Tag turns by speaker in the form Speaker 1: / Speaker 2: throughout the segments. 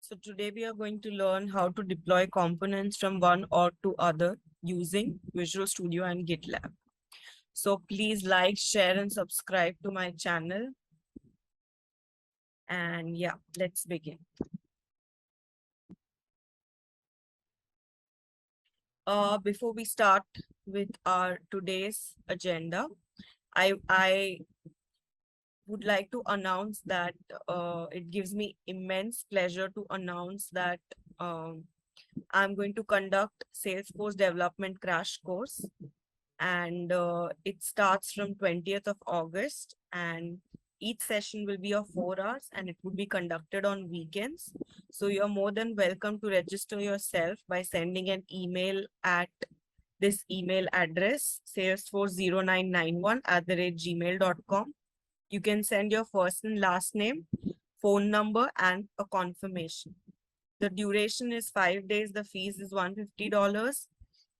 Speaker 1: So today we are going to learn how to deploy components from one or to other using Visual Studio and Gitlab. So please like, share and subscribe to my channel. And yeah, let's begin. Before we start with our today's agenda, I would like to announce that it gives me immense pleasure to announce that I'm going to conduct Salesforce Development Crash Course, and it starts from 20th of August, and each session will be of 4 hours and it would be conducted on weekends. So you're more than welcome to register yourself by sending an email at this email address, salesforce0991@gmail.com. You can send your first and last name, phone number, and a confirmation. The duration is 5 days. The fees is $150.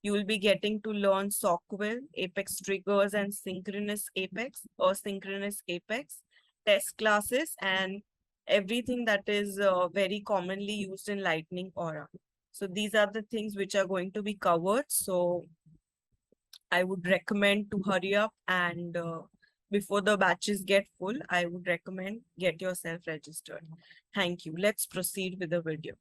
Speaker 1: You will be getting to learn Sockville, Apex triggers and synchronous Apex or synchronous Apex, test classes, and everything that is very commonly used in Lightning Aura. So these are the things which are going to be covered. So I would recommend to hurry up, and before the batches get full, I would recommend get yourself registered. Thank you. Let's proceed with the video.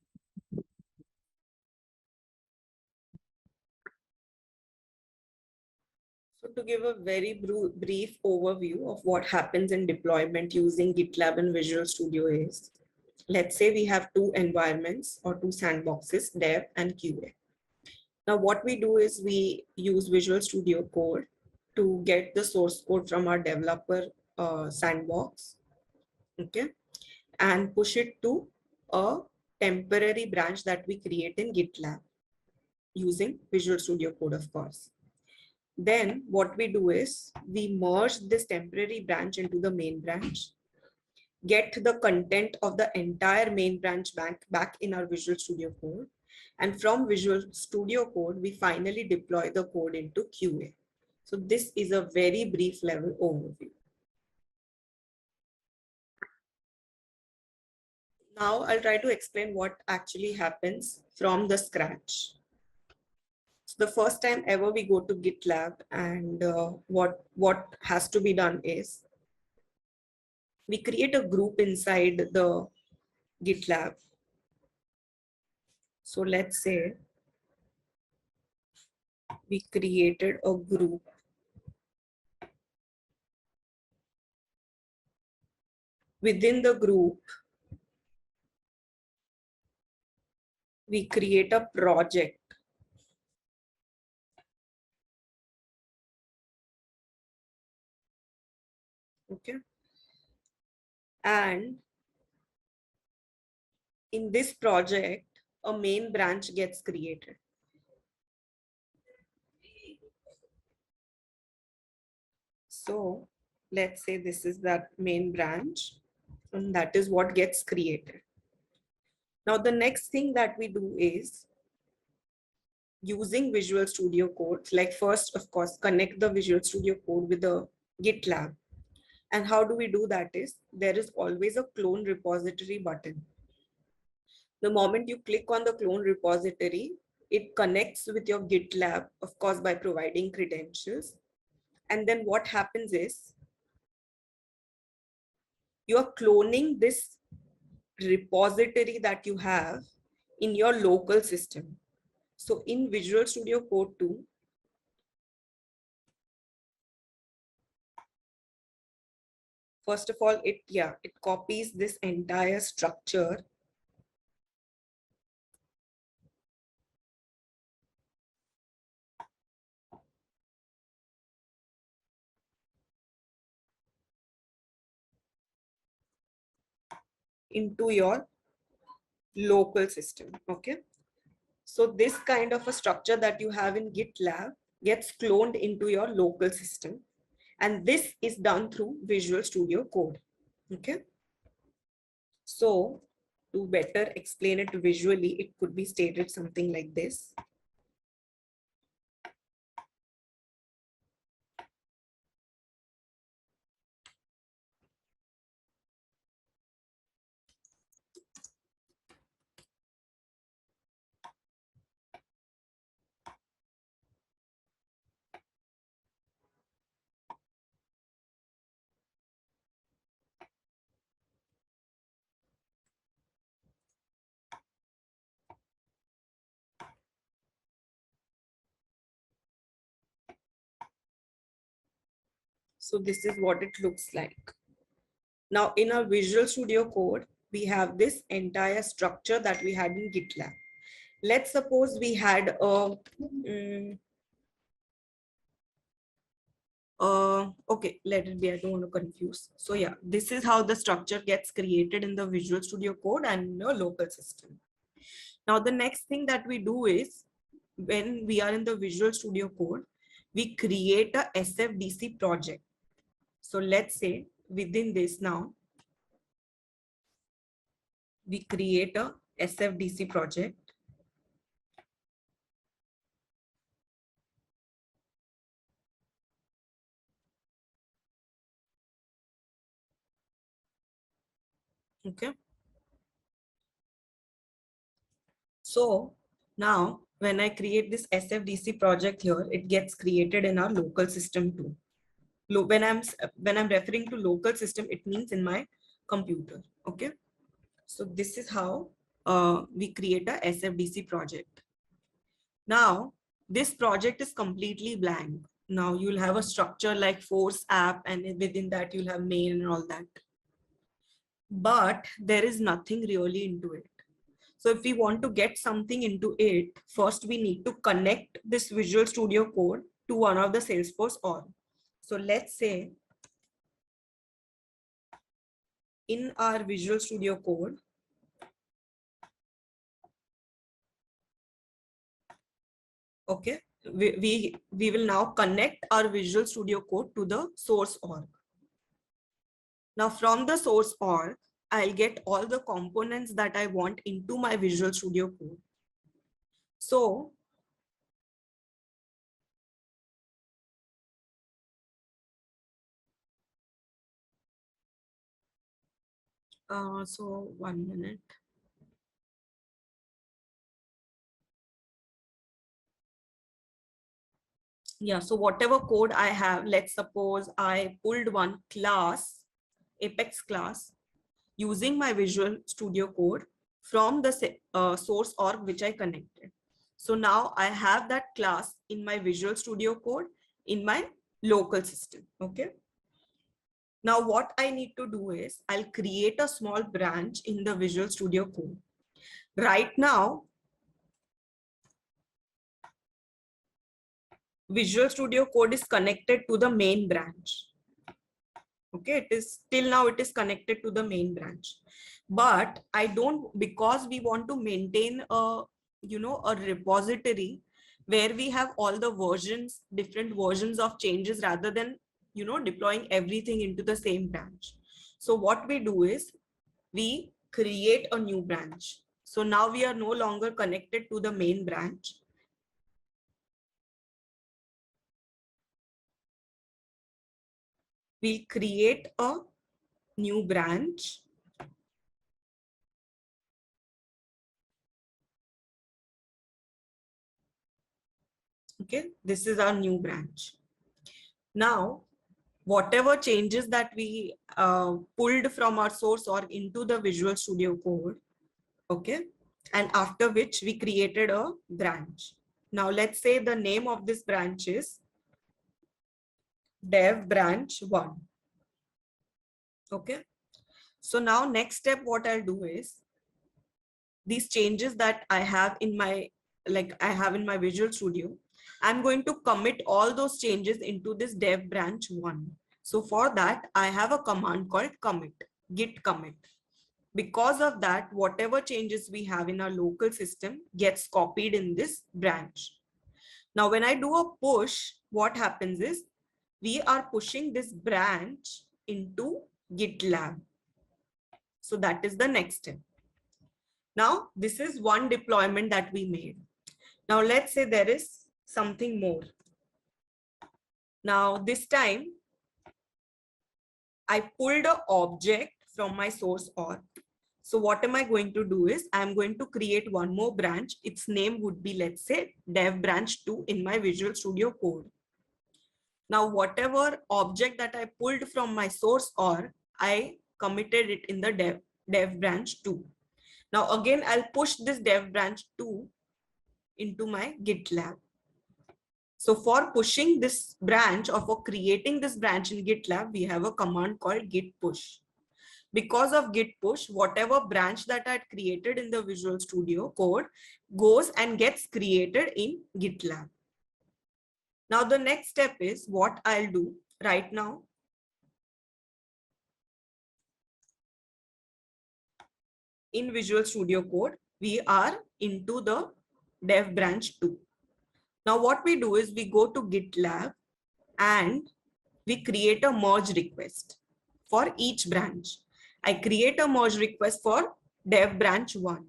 Speaker 1: So to give a very brief overview of what happens in deployment using GitLab and Visual Studio is, let's say we have two environments or two sandboxes, Dev and QA. Now what we do is we use Visual Studio Code to get the source code from our developer sandbox, okay, and push it to a temporary branch that we create in GitLab using Visual Studio Code, of course. Then what we do is we merge this temporary branch into the main branch, get the content of the entire main branch back in our Visual Studio Code. And from Visual Studio Code, we finally deploy the code into QA. So this is a very brief level overview. Now I'll try to explain what actually happens from the scratch. So the first time ever we go to GitLab, and what has to be done is we create a group inside the GitLab. So let's say we created a group. Within the group, we create a project. Okay. And in this project, a main branch gets created. So let's say this is that main branch, and that is what gets created. Now, the next thing that we do is using Visual Studio Code, like first, of course, connect the Visual Studio Code with the GitLab. And how do we do that is there is always a clone repository button. The moment you click on the clone repository, it connects with your GitLab, of course, by providing credentials. And then what happens is you are cloning this repository that you have in your local system. So in Visual Studio Code 2, first of all, it copies this entire structure into your local system. Okay. So this kind of a structure that you have in GitLab gets cloned into your local system. And this is done through Visual Studio Code. Okay. So to better explain it visually, it could be stated something like this. So this is what it looks like. Now in our Visual Studio Code, we have this entire structure that we had in GitLab. Let's suppose we had a, okay, let it be, I don't want to confuse. So yeah, this is how the structure gets created in the Visual Studio Code and in the local system. Now the next thing that we do is, when we are in the Visual Studio Code, we create a SFDC project. So let's say within this now, we create a SFDC project. Okay. So now when I create this SFDC project here, it gets created in our local system too. When I'm referring to local system, it means in my computer. Okay. So this is how we create a SFDC project. Now this project is completely blank. Now you'll have a structure like force app, and within that you'll have main and all that. But there is nothing really into it. So if we want to get something into it, first we need to connect this Visual Studio Code to one of the Salesforce org. So let's say in our Visual Studio Code, okay, we will now connect our Visual Studio Code to the source org. Now from the source org, I'll get all the components that I want into my Visual Studio Code. So so 1 minute. Yeah, so whatever code I have, let's suppose I pulled one class, Apex class, using my Visual Studio Code from the source org which I connected. So now I have that class in my Visual Studio Code in my local system. Okay. Now what I need to do is I'll create a small branch in the Visual Studio Code. Right now, Visual Studio Code is connected to the main branch. Okay, it is till now it is connected to the main branch, but I don't, because we want to maintain a, you know, a repository where we have all the versions, different versions of changes, rather than, you know, deploying everything into the same branch. So what we do is we create a new branch. So now we are no longer connected to the main branch. We'll create a new branch. Okay, this is our new branch. Now, whatever changes that we pulled from our source or into the Visual Studio Code, okay, and after which we created a branch. Now, let's say the name of this branch is dev branch 1. Okay, so now next step, what I'll do is these changes that I have in my, I have in my Visual Studio, I'm going to commit all those changes into this dev branch 1. So for that, I have a command called commit, git commit. Because of that, whatever changes we have in our local system gets copied in this branch. Now, when I do a push, what happens is we are pushing this branch into GitLab. So that is the next step. Now, this is one deployment that we made. Now, let's say there is something more. Now, this time, I pulled an object from my source org. So what am I going to do is I'm going to create one more branch. Its name would be, let's say, dev branch 2 in my Visual Studio Code. Now, whatever object that I pulled from my source org, I committed it in the dev branch 2. Now, again, I'll push this dev branch 2 into my GitLab. So for pushing this branch or for creating this branch in GitLab, we have a command called git push. Because of git push, whatever branch that I had created in the Visual Studio Code goes and gets created in GitLab. Now the next step is what I'll do right now. In Visual Studio Code, we are into the dev branch 2. Now what we do is we go to GitLab and we create a merge request for each branch. I create a merge request for dev branch 1.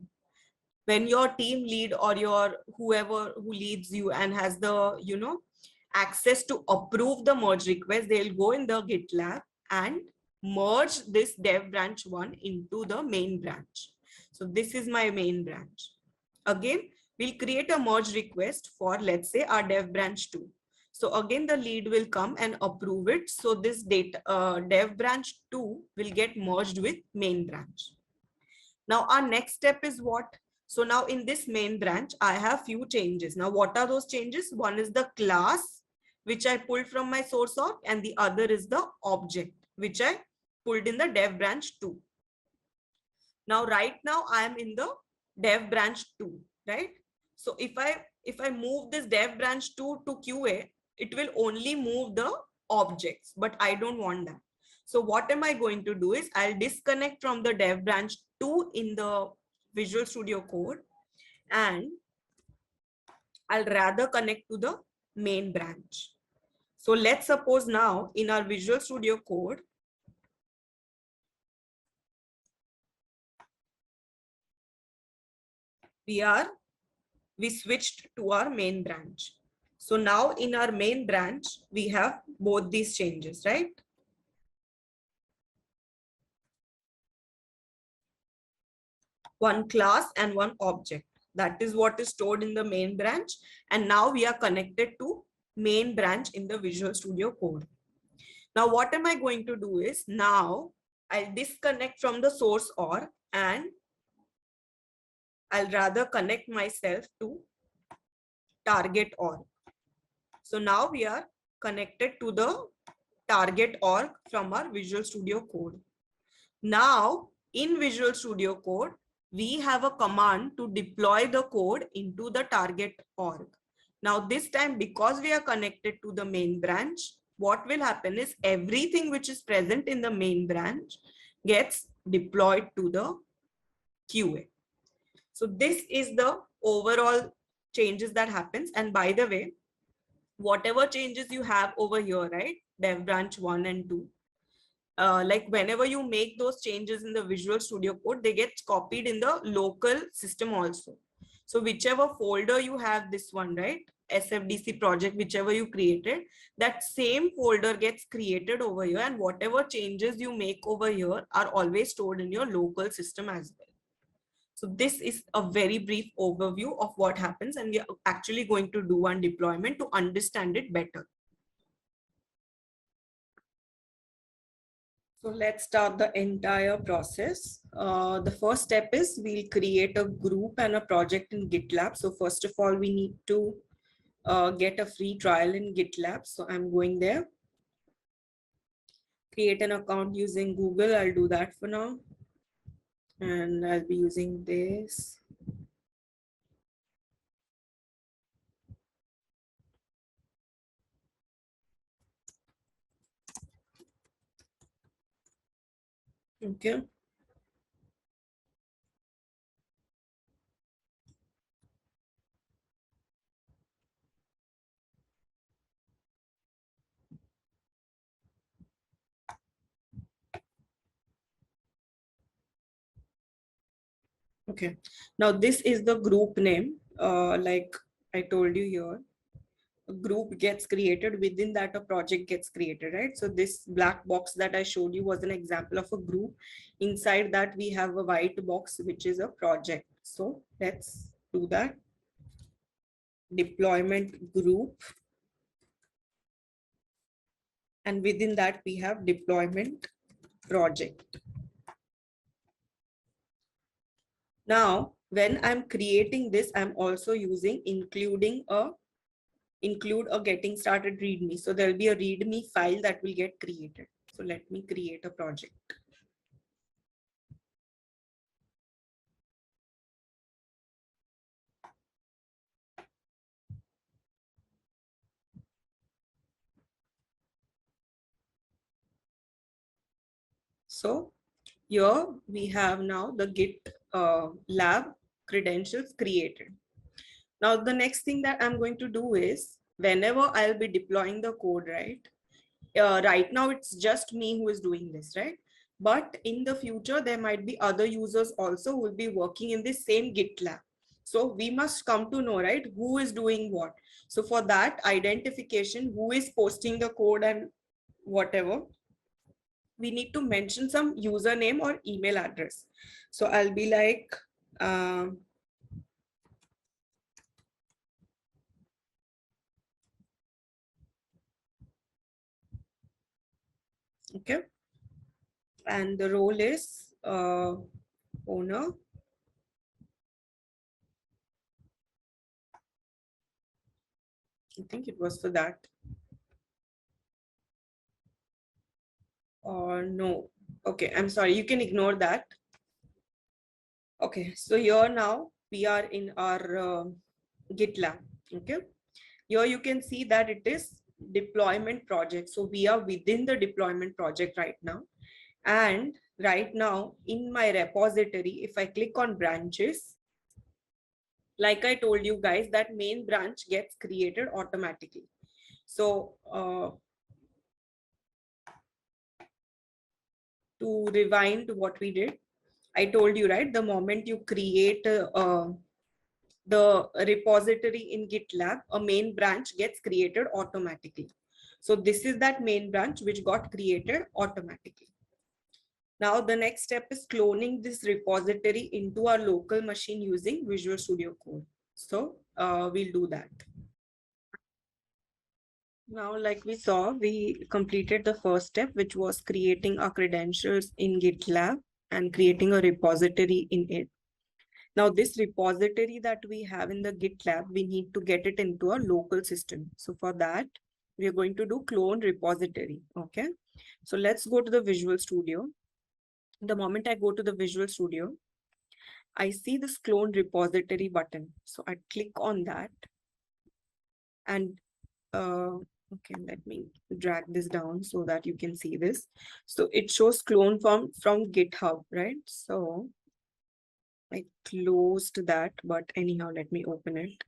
Speaker 1: When your team lead or your whoever who leads you and has the access to approve the merge request, they'll go in the GitLab and merge this dev branch 1 into the main branch. So this is my main branch. Again, we'll create a merge request for, let's say, our dev branch 2. So again, the lead will come and approve it. So this dev branch 2 will get merged with main branch. Now our next step is what? So now in this main branch, I have few changes. Now what are those changes? One is the class, which I pulled from my source org, and the other is the object, which I pulled in the dev branch 2. Now right now I am in the dev branch 2, right? So if I move this dev branch 2 to QA, it will only move the objects, but I don't want that. So what am I going to do is I'll disconnect from the dev branch 2 in the Visual Studio Code, and I'll rather connect to the main branch. So let's suppose now in our Visual Studio Code, we switched to our main branch. So now in our main branch, we have both these changes, right? One class and one object. That is what is stored in the main branch. And now we are connected to main branch in the Visual Studio Code. Now what am I going to do is now I'll disconnect from the source org and I'll rather connect myself to target org. So now we are connected to the target org from our Visual Studio Code. Now in Visual Studio Code, we have a command to deploy the code into the target org. Now this time, because we are connected to the main branch, what will happen is everything which is present in the main branch gets deployed to the QA. So this is the overall changes that happens. And by the way, whatever changes you have over here, right? Dev branch 1 and 2. Like whenever you make those changes in the Visual Studio Code, they get copied in the local system also. So whichever folder you have, this one, right? SFDC project, whichever you created, that same folder gets created over here, and whatever changes you make over here are always stored in your local system as well. So this is a very brief overview of what happens, and we are actually going to do one deployment to understand it better. So let's start the entire process. The first step is we'll create a group and a project in GitLab. So first of all, we need to get a free trial in GitLab. So I'm going there. Create an account using Google. I'll do that for now. And I'll be using this. Okay. Okay. Now this is the group name. Like I told you here, a group gets created, within that a project gets created, right? So this black box that I showed you was an example of a group. Inside that we have a white box, which is a project. So let's do that. Deployment group. And within that we have deployment project. Now, when I'm creating this, I'm also including a include a getting started readme. So there'll be a readme file that will get created. So let me create a project. So here we have now the Git lab credentials created. Now the next thing that I'm going to do is whenever I'll be deploying the code, right? Right now it's just me who is doing this, right? But in the future, there might be other users also who will be working in the same GitLab. So we must come to know, right, who is doing what. So for that identification, who is posting the code and whatever, we need to mention some username or email address. So I'll be like, okay. And the role is owner. I think it was for that. Or no. Okay, I'm sorry. You can ignore that. Okay, so here now we are in our GitLab. Okay, here you can see that it is deployment project. So we are within the deployment project right now. And right now in my repository, if I click on branches, like I told you guys, that main branch gets created automatically. So to rewind what we did, I told you, right, the moment you create the repository in GitLab, a main branch gets created automatically. So this is that main branch which got created automatically. Now the next step is cloning this repository into our local machine using Visual Studio Code. So we'll do that. Now, like we saw, we completed the first step, which was creating our credentials in GitLab and creating a repository in it. Now, this repository that we have in the GitLab, we need to get it into a local system. So for that, we are going to do clone repository. Okay. So let's go to the Visual Studio. The moment I go to the Visual Studio, I see this clone repository button. So I click on that and okay, let me drag this down so that you can see this. So it shows clone from GitHub, right? So I closed that, but anyhow, let me open it.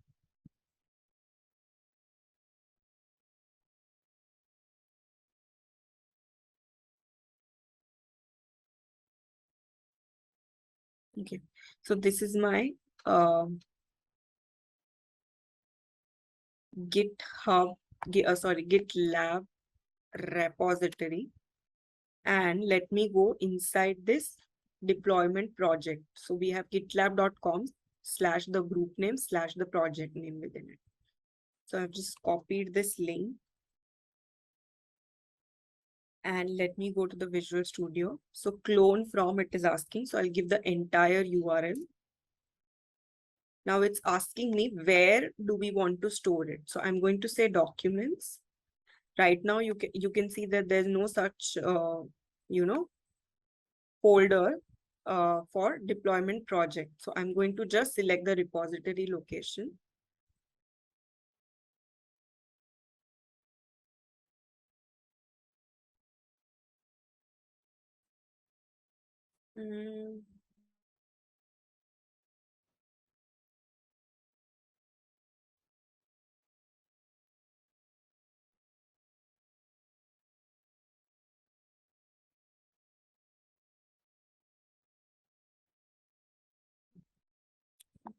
Speaker 1: Okay, so this is my GitLab repository. And let me go inside this deployment project. So we have gitlab.com/ the group name / the project name within it. So I've just copied this link. And let me go to the Visual Studio. So clone from it is asking. So I'll give the entire URL. Now it's asking me where do we want to store it. So I'm going to say documents. Right now you can see that there's no such folder for deployment project. So I'm going to just select the repository location.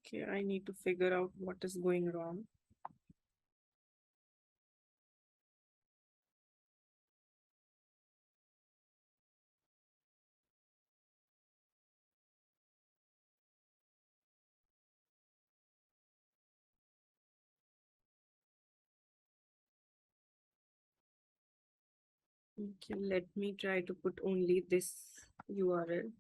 Speaker 1: Okay, I need to figure out what is going wrong. Okay, let me try to put only this URL.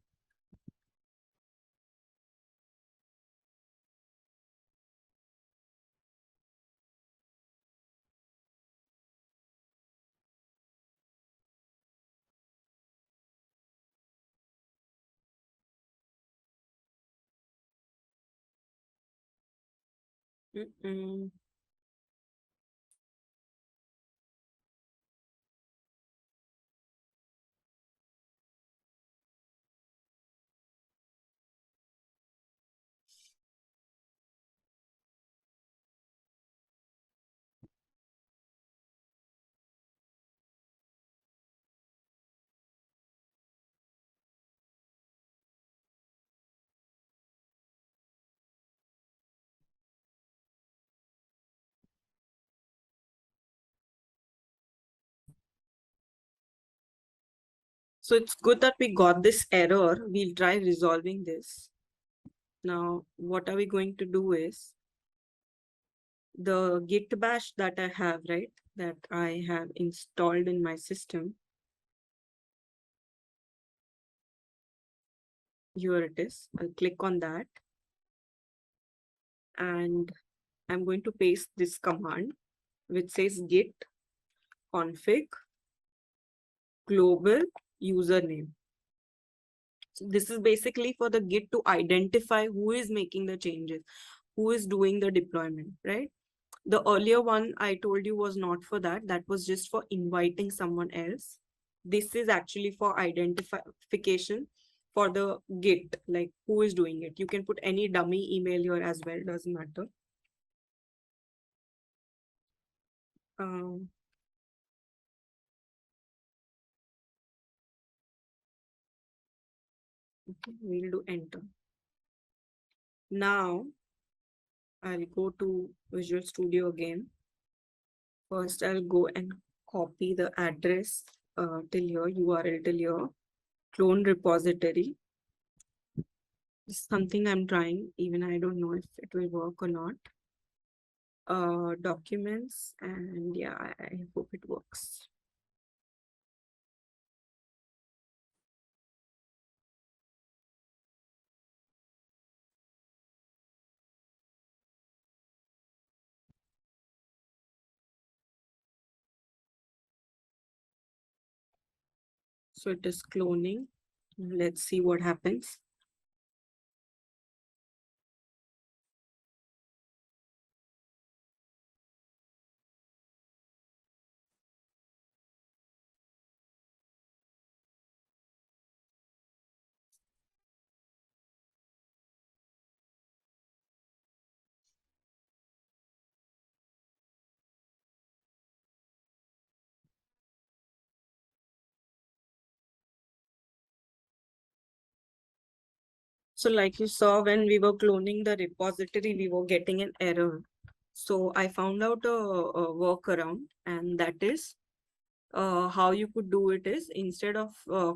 Speaker 1: Mm-mm. So it's good that we got this error. We'll try resolving this. Now, what are we going to do is the git bash that I have, right? That I have installed in my system. Here it is. I'll click on that and I'm going to paste this command which says git config global username. So this is basically for the git to identify who is making the changes, who is doing the deployment, right? The earlier one I told you was not for that. That was just for inviting someone else. This is actually for identification for the git, like who is doing it. You can put any dummy email here as well, doesn't matter. Um, okay, we'll do enter. Now I'll go to Visual Studio again. First, I'll go and copy the address till here, URL till here, clone repository. This is something I'm trying, even I don't know if it will work or not. Documents, and yeah, I hope it works. So it is cloning. Let's see what happens. So like you saw, when we were cloning the repository, we were getting an error. So I found out a workaround, and that is how you could do it is instead of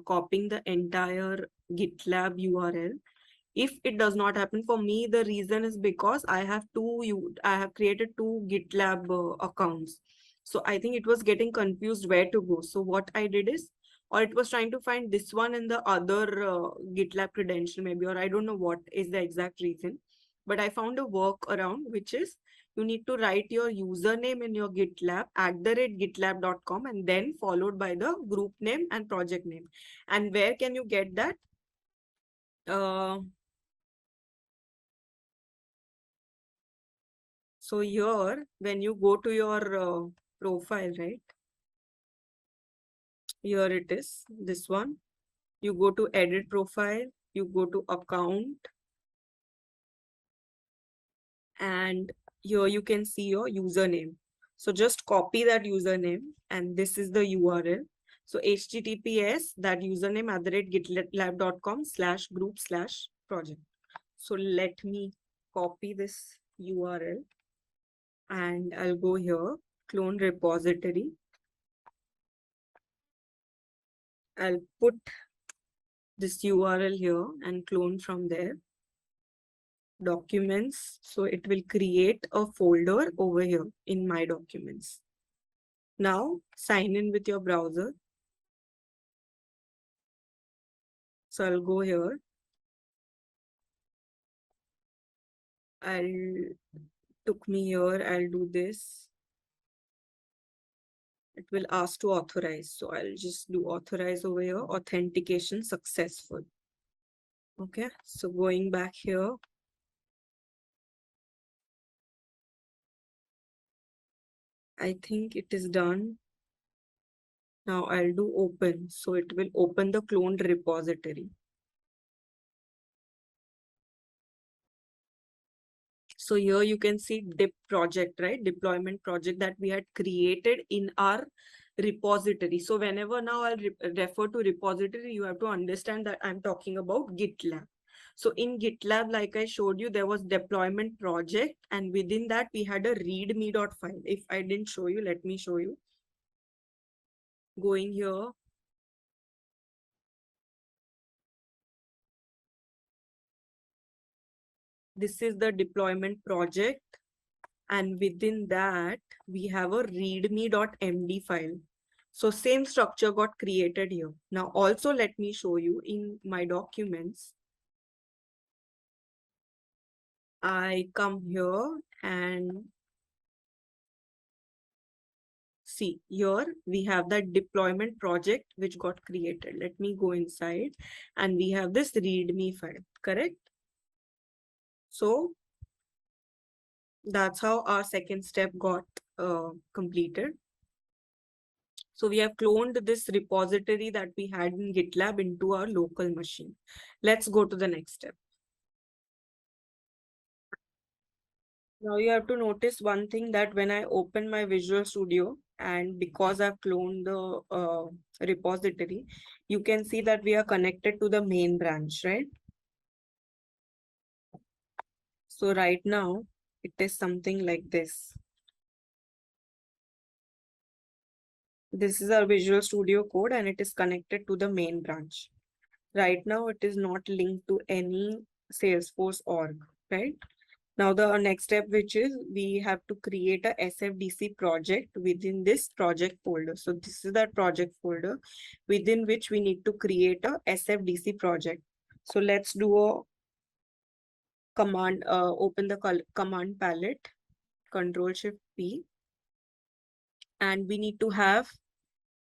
Speaker 1: copying the entire GitLab URL, if it does not happen for me, the reason is because I have created two GitLab accounts. So I think it was getting confused where to go. So what I did is, or it was trying to find this one in the other GitLab credential maybe, or I don't know what is the exact reason. But I found a workaround, which is you need to write your username in your GitLab @gitlab.com and then followed by the group name and project name. And where can you get that? Uh, So here, when you go to your profile, right? Here it is, this one. You go to edit profile, you go to account, and here you can see your username. So just copy that username, and this is the URL. So HTTPS, that username @gitlab.com/group/project. So let me copy this URL and I'll go here, clone repository. I'll put this URL here and clone from there. Documents. So it will create a folder over here in my documents. Now sign in with your browser. So I'll go here. Took me here. I'll do this. It will ask to authorize. So I'll just do authorize over here. Authentication successful. Okay. So going back here, I think it is done. Now I'll do open. So it will open the cloned repository. So here you can see dip project, right? Deployment project that we had created in our repository. So whenever now I'll refer to repository, you have to understand that I'm talking about GitLab. So in GitLab, like I showed you, there was deployment project, and within that we had a readme.file. If I didn't show you, let me show you. Going here. This is the deployment project. And within that, we have a readme.md file. So same structure got created here. Now also let me show you in my documents. I come here and see here we have that deployment project which got created. Let me go inside and we have this readme file, correct? So that's how our second step got completed. So we have cloned this repository that we had in GitLab into our local machine. Let's go to the next step. Now you have to notice one thing, that when I open my Visual Studio, and because I've cloned the repository, you can see that we are connected to the main branch, right? So right now it is something like this. This is our Visual Studio code and it is connected to the main branch. Right now it is not linked to any Salesforce org, right? Now the next step, which is we have to create a SFDC project within this project folder. So this is that project folder within which we need to create a SFDC project. So let's do a command, open the command palette, Control Shift P, and we need to have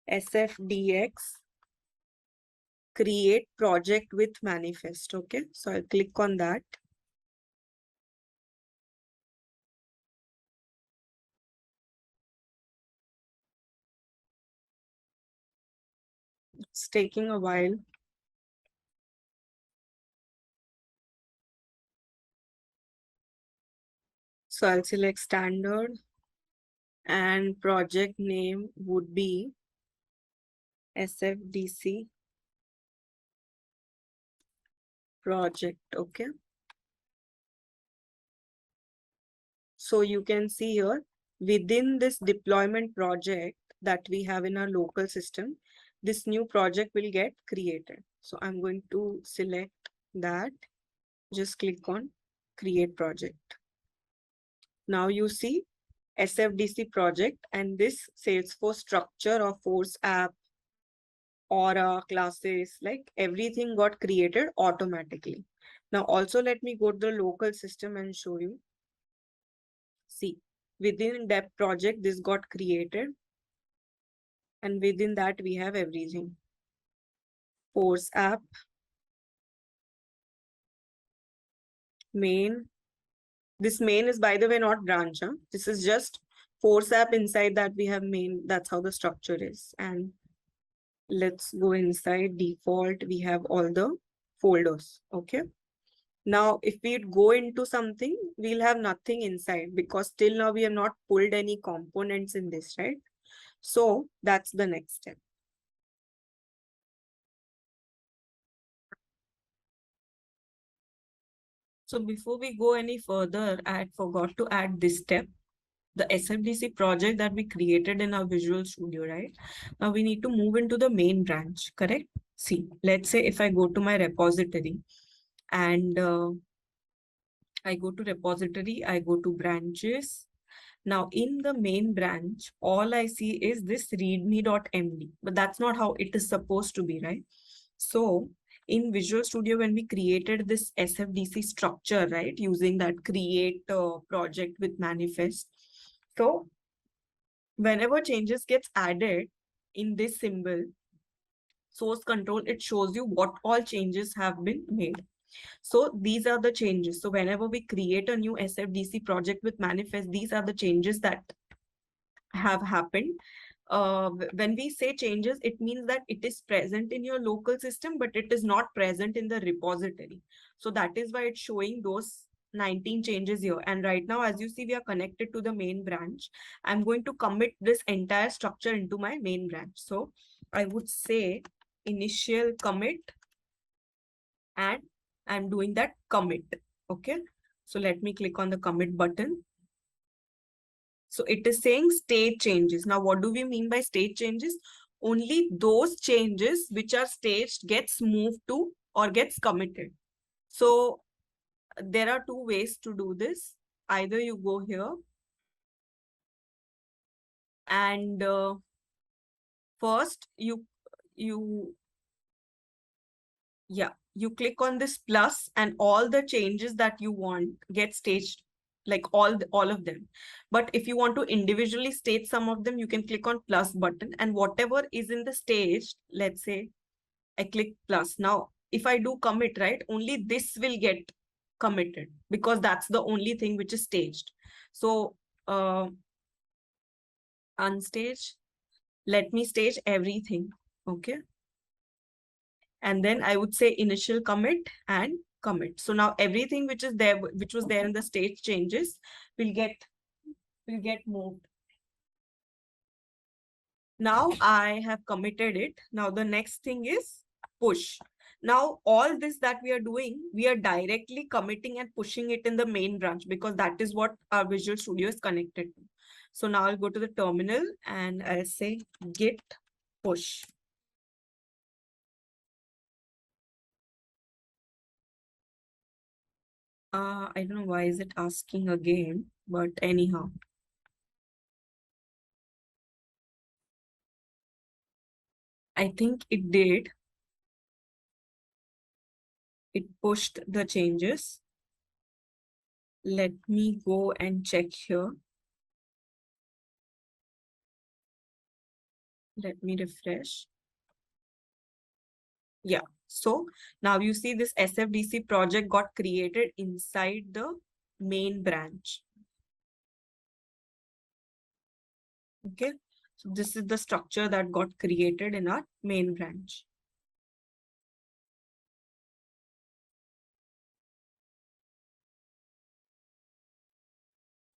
Speaker 1: SFDX create project with manifest. Okay, so I'll click on that. It's taking a while. So I'll select standard and project name would be SFDC project. Okay. So you can see here within this deployment project that we have in our local system, this new project will get created. So I'm going to select that. Just click on create project. Now you see SFDC project and this Salesforce structure of Force app, Aura, classes, like everything got created automatically. Now also let me go to the local system and show you. See, within that project, this got created. And within that, we have everything. Force app, main. This main is, by the way, not branch. Huh? This is just Force app. Inside that we have main. That's how the structure is. And let's go inside default. We have all the folders. Okay. Now, if we go into something, we'll have nothing inside because till now we have not pulled any components in this, right? So that's the next step. So before we go any further, I had forgot to add this step, the SFDC project that we created in our Visual Studio, right? Now we need to move into the main branch, correct? See, let's say if I go to my repository and I go to repository, I go to branches. Now in the main branch, all I see is this readme.md, but that's not how it is supposed to be, right? So in Visual Studio, when we created this SFDC structure, right, using that create project with manifest. So whenever changes gets added in this symbol, source control, it shows you what all changes have been made. So these are the changes. So whenever we create a new SFDC project with manifest, these are the changes that have happened. When we say changes, it means that it is present in your local system, but it is not present in the repository. So that is why it's showing those 19 changes here. And right now, as you see, we are connected to the main branch. I'm going to commit this entire structure into my main branch. So I would say initial commit, and I'm doing that commit. Okay. So let me click on the commit button. So it is saying state changes. Now, what do we mean by state changes? Only those changes which are staged gets moved to or gets committed. So there are two ways to do this. Either you go here and first you yeah, you click on this plus and all the changes that you want get staged, like all of them. But if you want to individually stage some of them, you can click on plus button, and whatever is in the stage, let's say I click plus. Now if I do commit, right, only this will get committed because that's the only thing which is staged. So unstage, let me stage everything. Okay. And then I would say initial commit and commit. So now everything which is there, which was there in the stage changes, will get moved. Now I have committed it. Now the next thing is push. Now all this that we are doing, we are directly committing and pushing it in the main branch because that is what our Visual Studio is connected to. So now I'll go to the terminal and I'll say git push. I don't know why is it asking again, but anyhow. I think it did. It pushed the changes. Let me go and check here. Let me refresh. Yeah. So now you see this SFDC project got created inside the main branch. Okay. So this is the structure that got created in our main branch.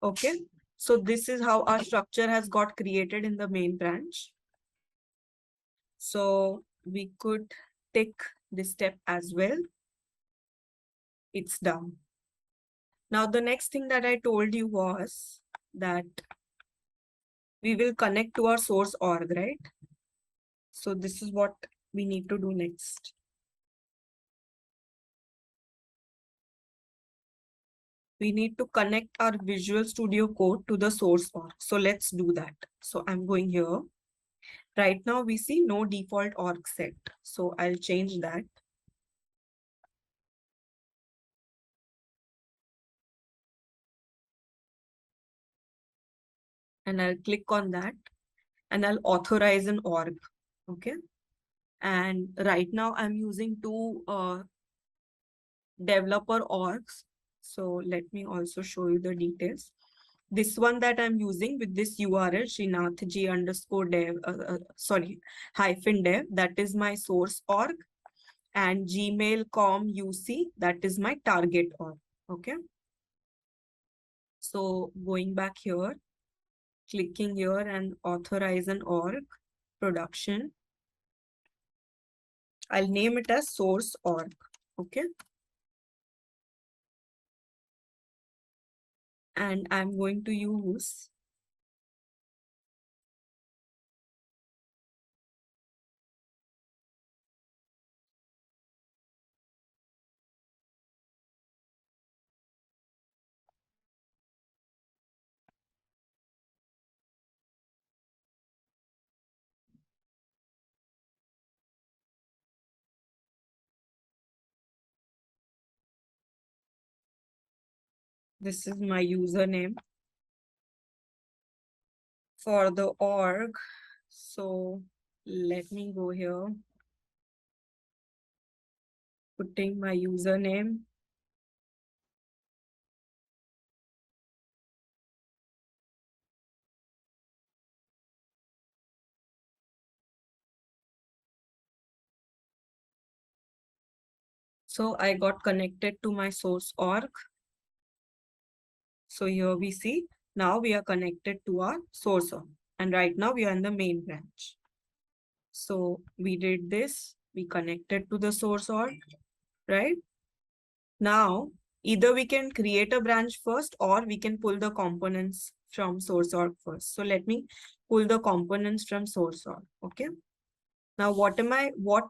Speaker 1: Okay. So this is how our structure has got created in the main branch. So we could take this step as well. It's done. Now, the next thing that I told you was that we will connect to our source org, right? So this is what we need to do next. We need to connect our Visual Studio Code to the source org. So let's do that. So I'm going here. Right now we see no default org set. So I'll change that. And I'll click on that and I'll authorize an org. Okay. And right now I'm using two developer orgs. So let me also show you the details. This one that I'm using with this URL, Srinathji underscore dev, hyphen dev, that is my source org, and gmail.com UC, that is my target org. Okay. So going back here, clicking here and authorize an org production. I'll name it as source org. Okay. And I'm going to use this is my username for the org. So let me go here, putting my username. So I got connected to my source org. So here we see, now we are connected to our source org. And right now we are in the main branch. So we did this, we connected to the source org, right? Now, either we can create a branch first or we can pull the components from source org first. So let me pull the components from source org, okay? Now, what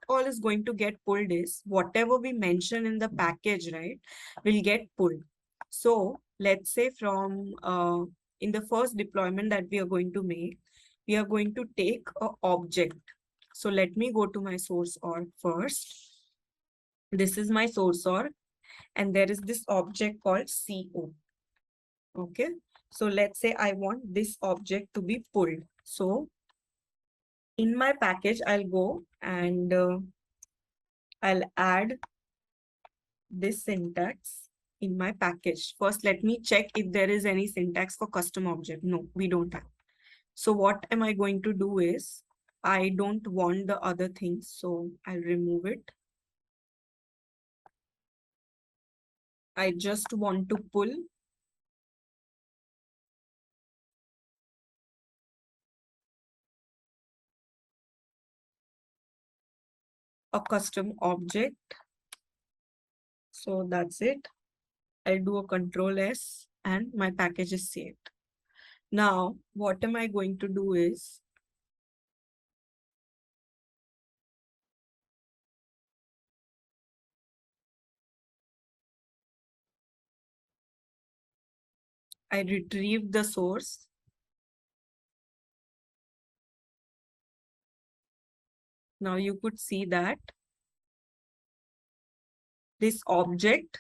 Speaker 1: all is going to get pulled is whatever we mention in the package, right, will get pulled. So let's say from in the first deployment that we are going to make, we are going to take a object. So let me go to my source org first. This is my source org, and there is this object called CO. Okay. So let's say I want this object to be pulled. So in my package, I'll go and I'll add this syntax in my package. First, let me check if there is any syntax for custom object. No, we don't have. So what am I going to do is, I don't want the other things, so I'll remove it. I just want to pull a custom object. So that's it. I'll do a Control S and my package is saved. Now, what am I going to do is, I retrieve the source. Now you could see that this object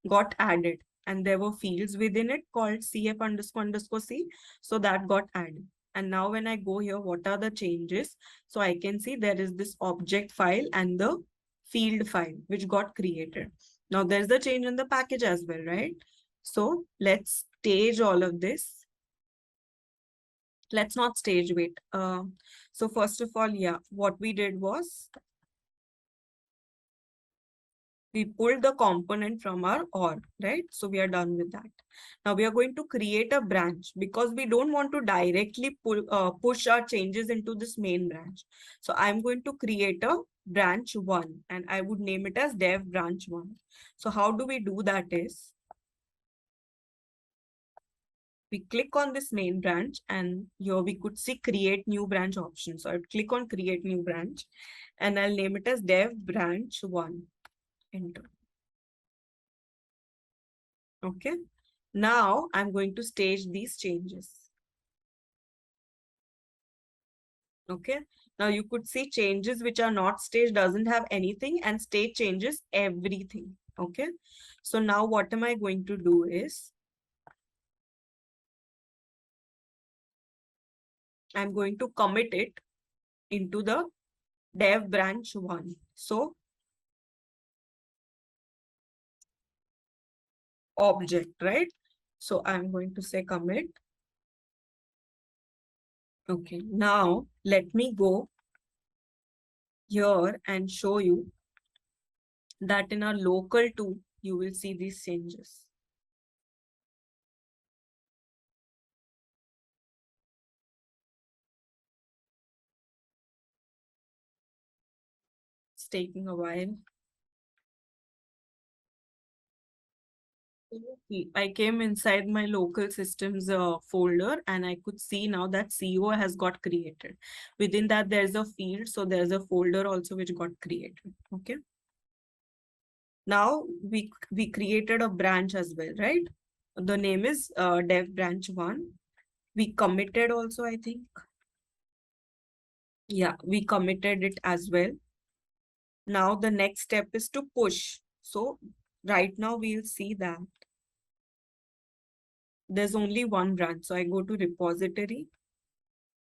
Speaker 1: got added and there were fields within it called cf underscore underscore c. So that got added. And now when I go here, what are the changes? So I can see there is this object file and the field file which got created. Now there's the change in the package as well, right? So let's stage all of this. Let's not stage, wait. So first of all, yeah, what we did was we pulled the component from our org, right? So we are done with that. Now we are going to create a branch because we don't want to directly push our changes into this main branch. So I'm going to create a branch one and I would name it as dev branch one. So how do we do that is, we click on this main branch and here we could see create new branch option. So I'd click on create new branch and I'll name it as dev branch one. Enter. Okay. Now I'm going to stage these changes. Okay. Now you could see changes which are not staged doesn't have anything and stage changes everything. Okay. So now what am I going to do is, I'm going to commit it into the dev branch one. So object, right? So I'm going to say commit. Okay, now let me go here and show you that in our local too, you will see these changes. It's taking a while. I came inside my local systems folder and I could see now that CO has got created. Within that, there's a field. So there's a folder also which got created. Okay. Now we created a branch as well, right? The name is dev branch one. We committed also, I think. Yeah, we committed it as well. Now the next step is to push. So right now we'll see that there's only one branch. So I go to repository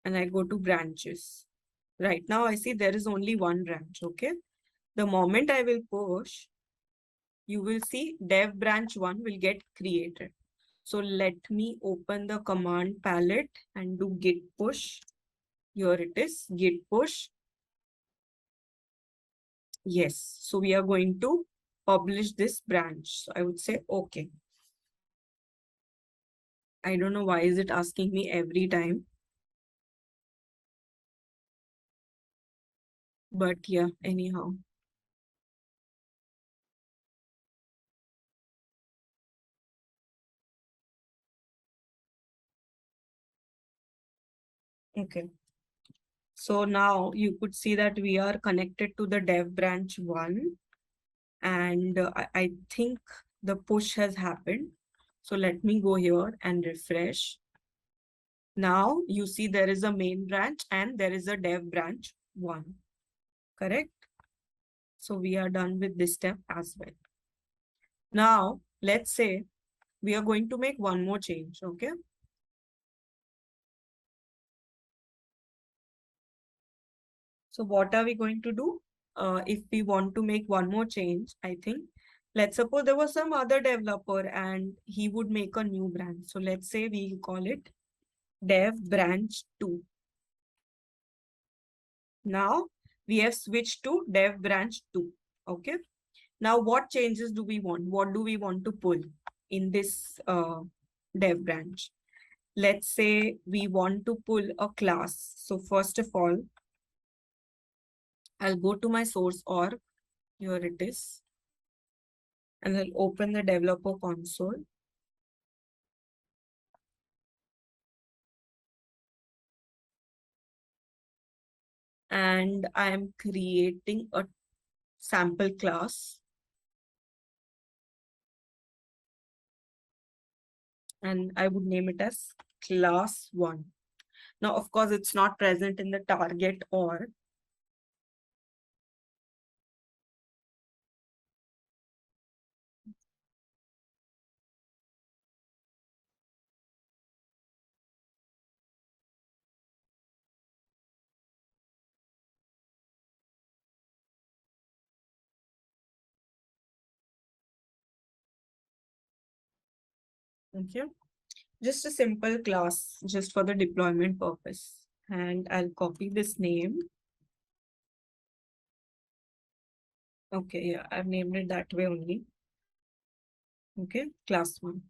Speaker 1: and I go to branches. Right now I see there is only one branch. Okay. The moment I will push, you will see dev branch one will get created. So let me open the command palette and do git push. Here it is, git push. Yes. So we are going to publish this branch. So I would say, okay. I don't know why is it asking me every time. But yeah, anyhow. Okay. So now you could see that we are connected to the dev branch 1. And I think the push has happened. So let me go here and refresh. Now you see there is a main branch and there is a dev branch 1. Correct? So we are done with this step as well. Now, let's say we are going to make one more change, okay? So what are we going to do? If we want to make one more change, I think, let's suppose there was some other developer and he would make a new branch. So let's say we call it dev branch 2. Now we have switched to dev branch 2, okay? Now what changes do we want? What do we want to pull in this dev branch? Let's say we want to pull a class. So first of all, I'll go to my source org. Here it is. And I'll open the developer console. And I'm creating a sample class. And I would name it as class 1. Now, of course, it's not present in the target org. Okay. Just a simple class, just for the deployment purpose. And I'll copy this name. Okay, yeah, I've named it that way only. Okay, class 1.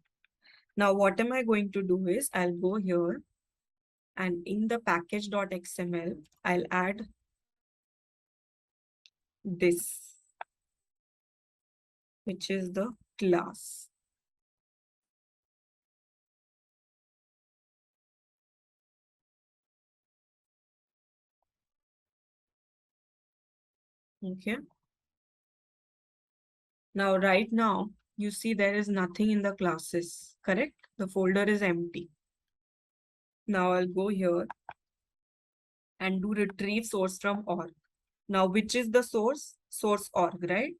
Speaker 1: Now, what am I going to do is I'll go here and in the package.xml, I'll add this, which is the class. Okay. Now, right now, you see there is nothing in the classes, correct? The folder is empty. Now I'll go here and do retrieve source from org. Now, which is the source? Source org, right?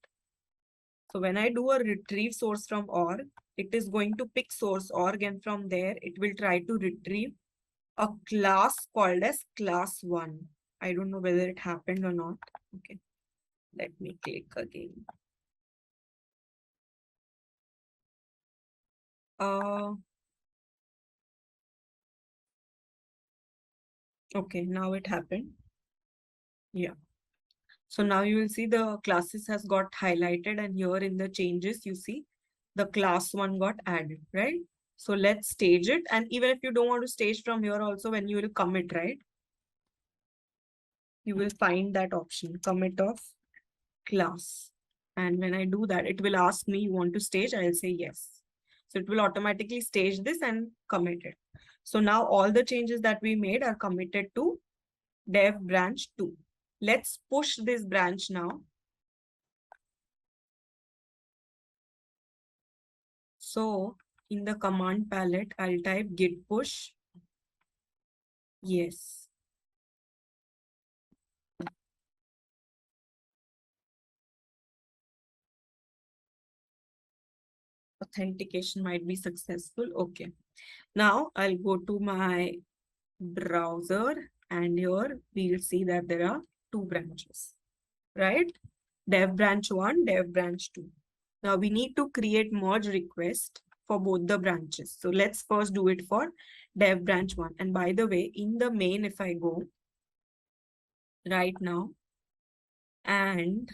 Speaker 1: So when I do a retrieve source from org, it is going to pick source org and from there it will try to retrieve a class called as class 1. I don't know whether it happened or not. Okay, let me click again. Okay, now it happened. Yeah. So now you will see the classes has got highlighted and here in the changes, you see the class 1 got added, right? So let's stage it. And even if you don't want to stage from here also, when you will commit, right? You will find that option, commit of class. And when I do that, it will ask me, you want to stage? I'll say yes. So it will automatically stage this and commit it. So now all the changes that we made are committed to dev branch 2. Let's push this branch now. So in the command palette, I'll type git push. Yes. Authentication might be successful. Okay. Now I'll go to my browser and here we'll see that there are 2 branches, right? Dev branch 1, dev branch 2. Now we need to create merge request for both the branches. So let's first do it for dev branch 1. And by the way, in the main, if I go right now and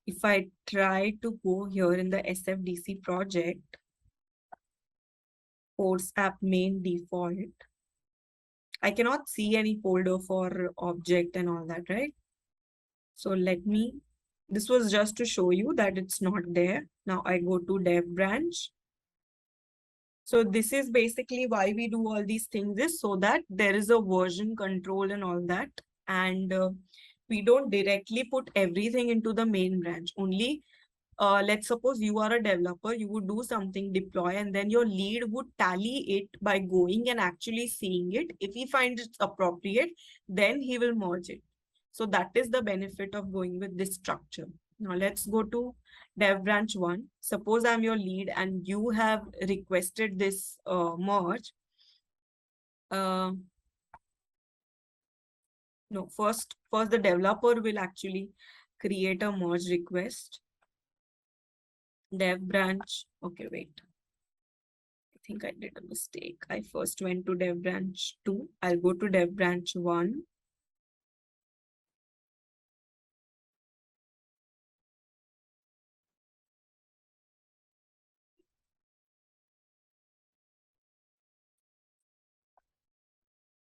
Speaker 1: if I try to go here in the SFDC project, course app main default, I cannot see any folder for object and all that, right? So this was just to show you that it's not there. Now I go to dev branch. So this is basically why we do all these things, is so that there is a version control and all that. And we don't directly put everything into the main branch. Only let's suppose you are a developer, you would do something, deploy, and then your lead would tally it by going and actually seeing it. If he finds it's appropriate, then he will merge it. So that is the benefit of going with this structure. Now let's go to dev branch 1. Suppose I'm your lead and you have requested this merge. Uh, no, first the developer will actually create a merge request. Dev branch. Okay, wait. I think I did a mistake. I first went to dev branch 2. I'll go to dev branch 1.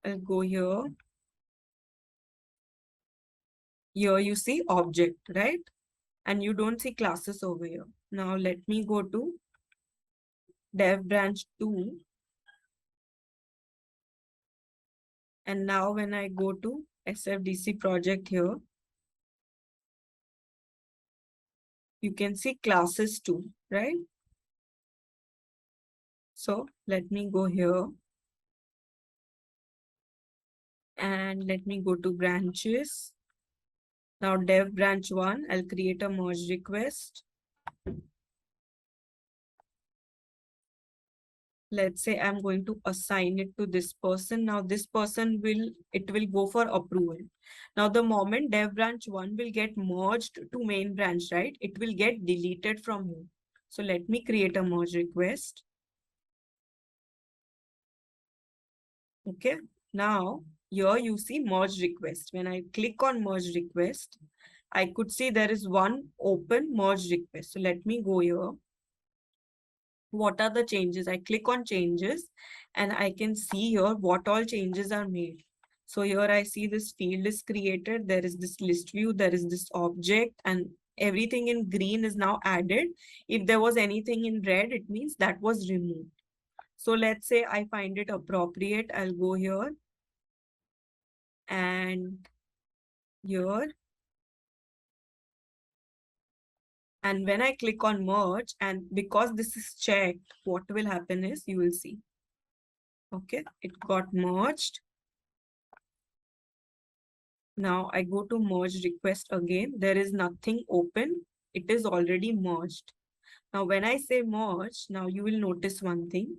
Speaker 1: I'll go here. Here you see object, right? And you don't see classes over here. Now let me go to dev branch 2. And now when I go to SFDC project here, you can see classes too, right? So let me go here and let me go to branches. Now dev branch 1, I'll create a merge request. Let's say I'm going to assign it to this person. Now this person will go for approval. Now the moment dev branch 1 will get merged to main branch, right? It will get deleted from here. So let me create a merge request. Okay. Now here you see merge request. When I click on merge request, I could see there is one open merge request. So let me go here. What are the changes? I click on changes and I can see here what all changes are made. So here I see this field is created. There is this list view. There is this object, and everything in green is now added. If there was anything in red, it means that was removed. So let's say I find it appropriate. I'll go here and here. And when I click on merge, and because this is checked, what will happen is you will see. Okay, it got merged. Now I go to merge request again. There is nothing open. It is already merged. Now when I say merge, now you will notice one thing.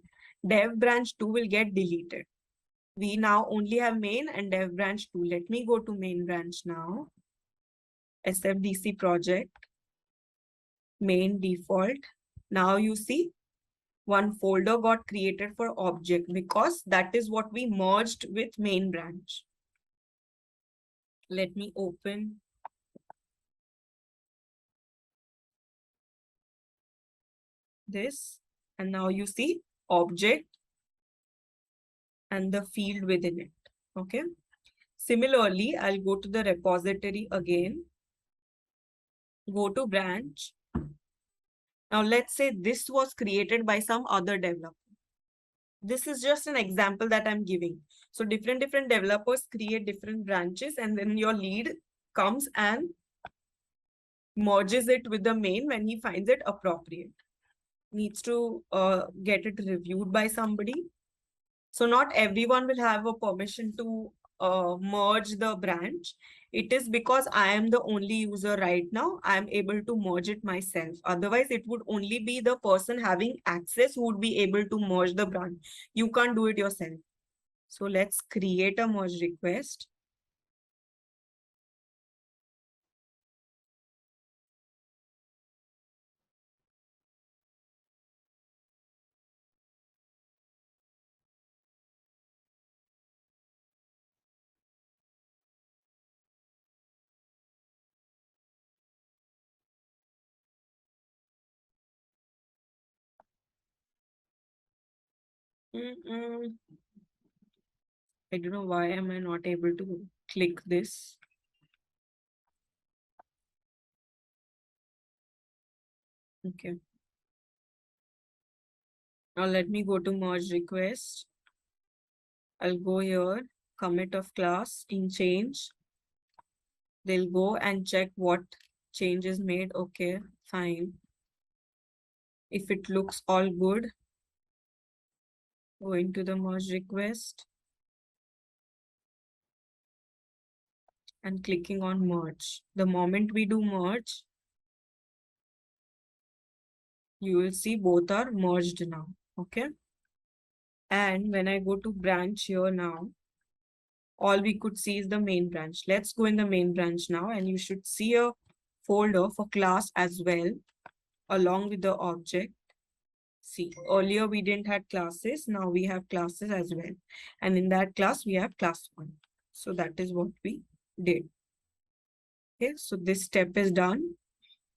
Speaker 1: Dev branch 2 will get deleted. We now only have main and dev branch 2. Let me go to main branch now. SFDC project, main default. Now you see one folder got created for object because that is what we merged with main branch. Let me open this, and now you see object and the field within it. Okay. Similarly, I'll go to the repository again, go to branch. Now let's say this was created by some other developer. This is just an example that I'm giving. So different developers create different branches, and then your lead comes and merges it with the main when he finds it appropriate. Needs to get it reviewed by somebody. So not everyone will have a permission to merge the branch. It is because I am the only user right now. I am able to merge it myself. Otherwise, it would only be the person having access who would be able to merge the branch. You can't do it yourself. So let's create a merge request. Mm-mm. I don't know why am I not able to click this. Okay. Now let me go to merge request. I'll go here, commit of class in change. They'll go and check what change is made. Okay, fine. If it looks all good, go into the merge request and clicking on merge. The moment we do merge, you will see both are merged now. Okay. And when I go to branch here now, all we could see is the main branch. Let's go in the main branch now, and you should see a folder for class as well, along with the object. See, earlier we didn't have classes, now we have classes as well. And in that class, we have class 1. So that is what we did. Okay, so this step is done.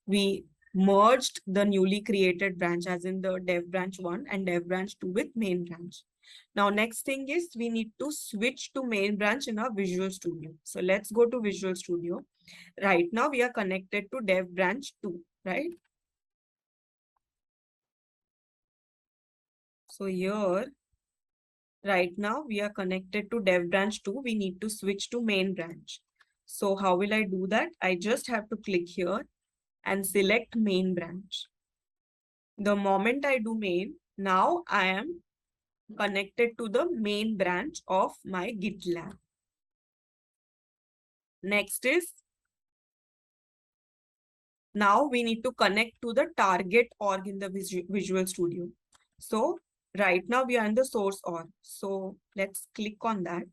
Speaker 1: We merged the newly created branch, as in the dev branch 1 and dev branch 2 with main branch. Now, next thing is we need to switch to main branch in our Visual Studio. So let's go to Visual Studio. Right now, we are connected to dev branch 2, right? So here, right now, we are connected to dev branch 2. We need to switch to main branch. So how will I do that? I just have to click here and select main branch. The moment I do main, now I am connected to the main branch of my Gitlab. Next is, now we need to connect to the target org in the Visual Studio. So right now we are in the source org. So let's click on that.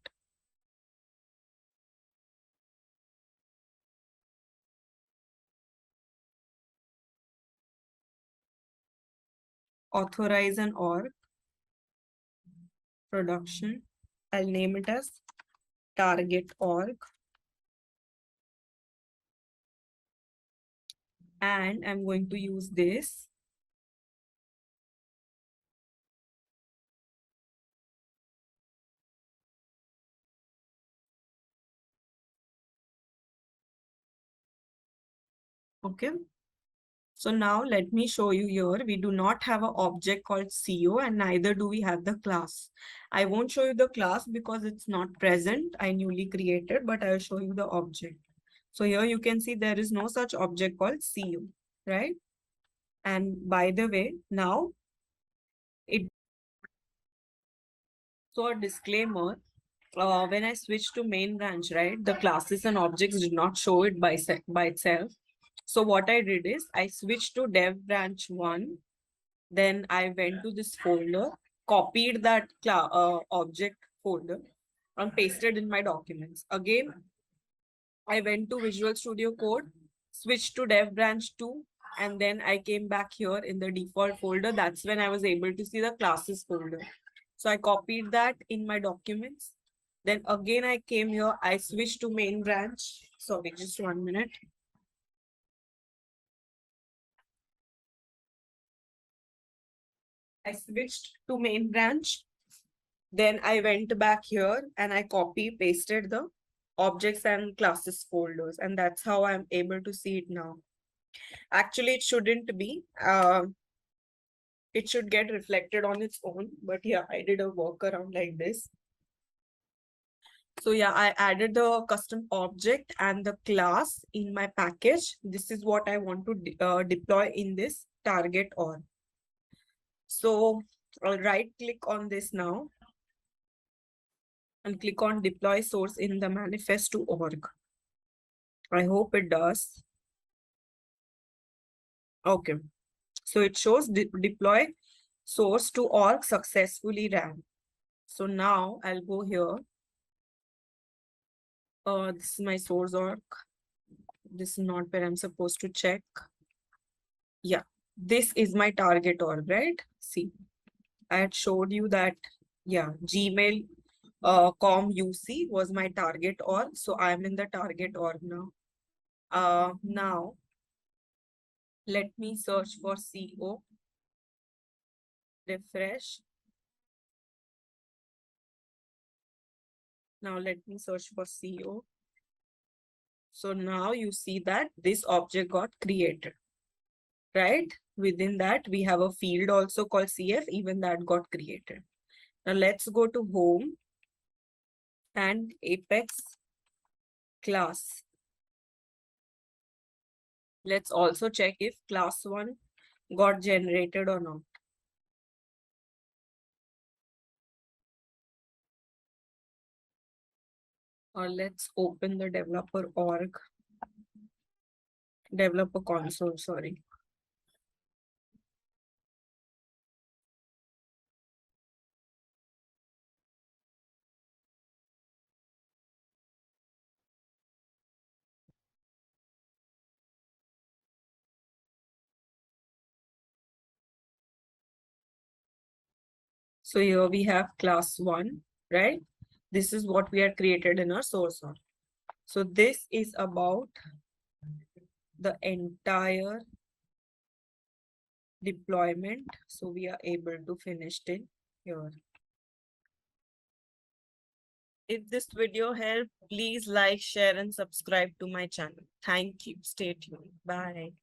Speaker 1: Authorize an org. Production. I'll name it as target org. And I'm going to use this. Okay. So now let me show you here. We do not have an object called CO, and neither do we have the class. I won't show you the class because it's not present. I newly created, but I'll show you the object. So here you can see there is no such object called CO, right? And by the way, now it, so a disclaimer, when I switched to main branch, right, the classes and objects did not show it by itself. So what I did is I switched to dev branch 1. Then I went to this folder, copied that object folder and pasted in my documents. Again, I went to Visual Studio Code, switched to Dev Branch 2, and then I came back here in the default folder. That's when I was able to see the classes folder. So I copied that in my documents. Then again, I came here, I switched to main branch. Sorry, just 1 minute. I switched to main branch. Then I went back here and I copy pasted the objects and classes folders, and that's how I'm able to see it now. Actually, it shouldn't be. It should get reflected on its own, but yeah, I did a workaround like this. So yeah, I added the custom object and the class in my package. This is what I want to deploy in this target org. So I'll right click on this now and click on deploy source in the manifest to org. I hope it does. Okay. So it shows deploy source to org successfully ran. So now I'll go here. This is my source org. This is not where I'm supposed to check. Yeah, this is my target org, right? See, I had showed you that, yeah, Gmail com UC was my target org. So I'm in the target org now. Now, let me search for CO. Refresh. Now let me search for CO. So now you see that this object got created, right? Within that, we have a field also called CF, even that got created. Now let's go to home and Apex class. Let's also check if class 1 got generated or not. Or let's open the developer console, sorry. So here we have class 1, right? This is what we had created in our source one. So this is about the entire deployment. So we are able to finish it here. If this video helped, please like, share, and subscribe to my channel. Thank you. Stay tuned. Bye.